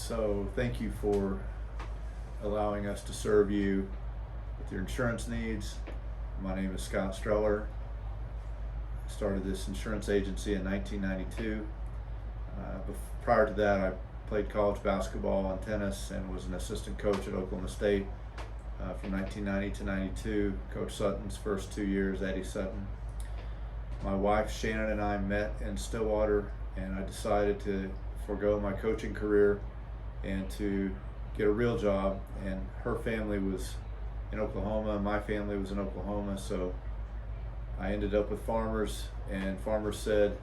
So thank you for allowing us to serve you with your insurance needs. My name is Scott Streller. I started this insurance agency in 1992. Prior to that, I played college basketball and tennis and was an assistant coach at Oklahoma State from 1990 to 92. Coach Sutton's first 2 years, Eddie Sutton. My wife Shannon and I met in Stillwater, and I decided to forego my coaching career and to get a real job. And her family was in Oklahoma, my family was in Oklahoma, so I ended up with farmers, and farmers said,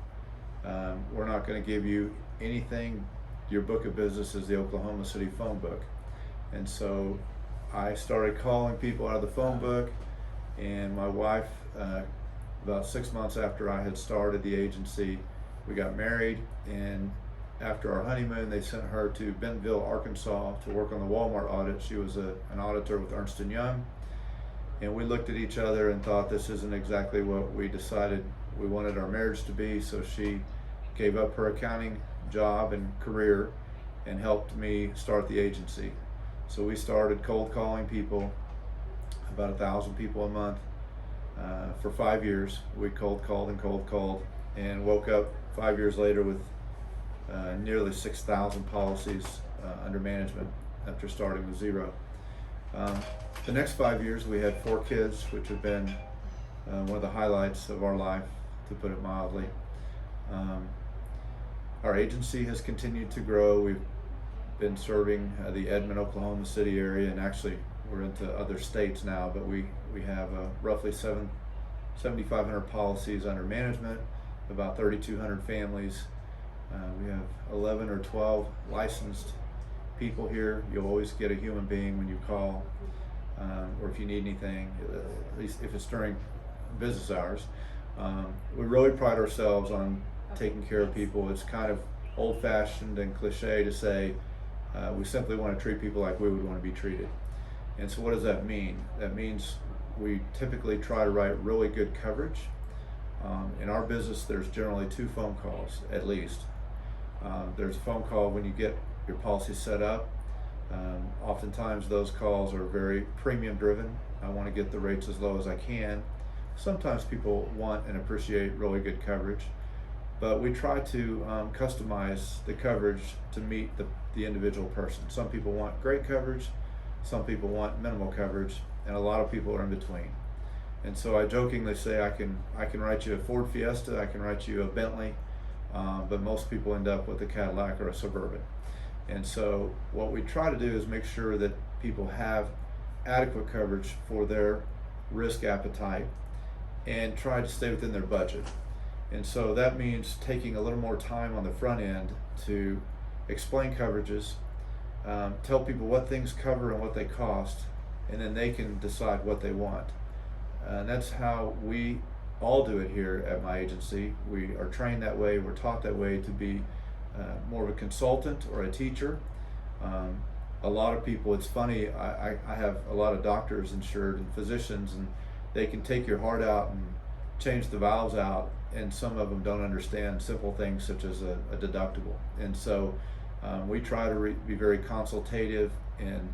we're not going to give you anything. Your book of business is the Oklahoma City phone book. And so I started calling people out of the phone book, and my wife, about 6 months after I had started the agency, we got married, and after our honeymoon, they sent her to Bentonville, Arkansas to work on the Walmart audit. She was an auditor with Ernst & Young. And we looked at each other and thought, this isn't exactly what we decided we wanted our marriage to be. So she gave up her accounting job and career and helped me start the agency. So we started cold calling people, about 1,000 people a month. For 5 years, we cold called and woke up 5 years later with nearly 6,000 policies under management after starting with zero. The next 5 years we had 4 kids, which have been one of the highlights of our life, to put it mildly. Our agency has continued to grow. We've been serving the Edmond, Oklahoma City area, and actually we're into other states now, but we have roughly 7,500 policies under management, about 3,200 families. We have 11 or 12 licensed people here. You'll always get a human being when you call, or if you need anything, at least if it's during business hours. We really pride ourselves on taking care of people. It's kind of old-fashioned and cliche to say we simply want to treat people like we would want to be treated. And so what does that mean? That means we typically try to write really good coverage. In our business, there's generally 2 phone calls at least. There's a phone call when you get your policy set up. Oftentimes those calls are very premium driven. I want to get the rates as low as I can. Sometimes people want and appreciate really good coverage, but we try to customize the coverage to meet the individual person. Some people want great coverage, some people want minimal coverage, and a lot of people are in between. And so I jokingly say I can write you a Ford Fiesta, I can write you a Bentley, but most people end up with a Cadillac or a Suburban. And so what we try to do is make sure that people have adequate coverage for their risk appetite and try to stay within their budget. And so that means taking a little more time on the front end to explain coverages, tell people what things cover and what they cost, and then they can decide what they want. And that's how we all do it here at my agency. We are trained that way, we're taught that way to be more of a consultant or a teacher. A lot of people, it's funny, I have a lot of doctors insured and physicians, and they can take your heart out and change the valves out, and some of them don't understand simple things such as a deductible. And so we try to be very consultative and